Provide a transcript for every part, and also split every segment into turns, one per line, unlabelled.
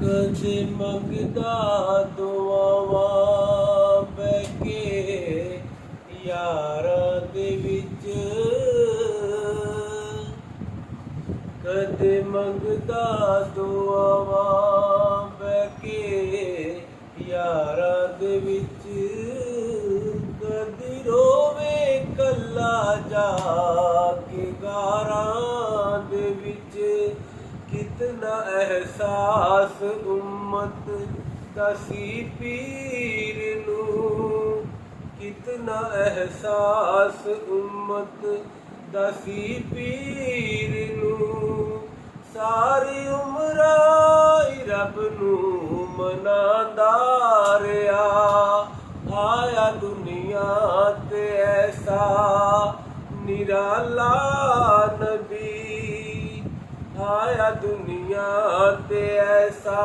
ਕਦੇ ਮੰਗਦਾ ਦੁਆਵਾਂ ਬਹਿ ਕੇ ਯਾਰਾਂ ਦੇ ਵਿੱਚ, ਕਦੇ ਮੰਗਦਾ ਦੁਆਵਾਂ ਬਹਿ ਕੇ ਯਾਰਾਂ ਦੇ ਵਿੱਚ, ਕਦੀ ਰੋਵੇ ਕੱਲਾ ਜਾ ਕੇ ਗਾਰਾਂ ਦੇ ਵਿੱਚ। कितना एहसास उम्मत दा सी पीर नू, कितना एहसास उम्मत दा सी पीर नू। सारी उम्र रब नू मनांदा रहा, आया दुनिया ते ऐसा निराला नबी, आया दुनिया ते ऐसा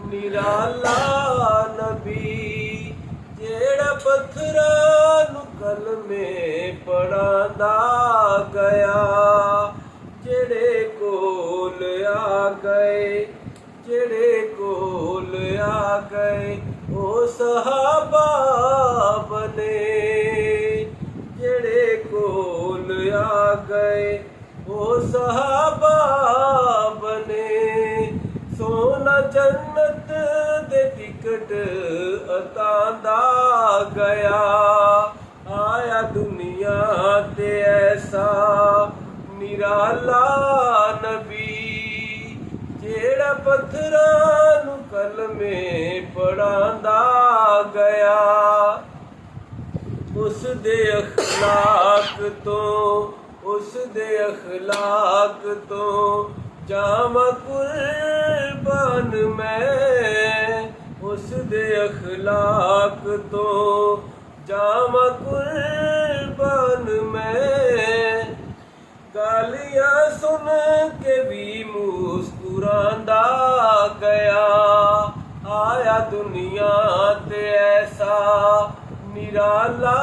निराला नबी। जेड़ा पत्थरां नू कलमे पढ़ांदा गया, जेड़े कोल आ गए, जेड़े कोल आ गए ओ सहाबा बने, जेड़े कोल आ गए ओ सहाबा बने। सोना जन्नत दे टिकट अतांदा गया, आया दुनिया ते ऐसा निराला नबी। जेड़ा पत्थरां नू कलमे पढ़ांदा गया, उस दे अखलाक तो, उस दे अखलाक तो जावा कुर्बान मैं, उस दे अखलाक तो जावा कुर्बान मैं। गालियां सुन के भी मुस्कुरांदा गया, आया दुनिया ते ऐसा निराला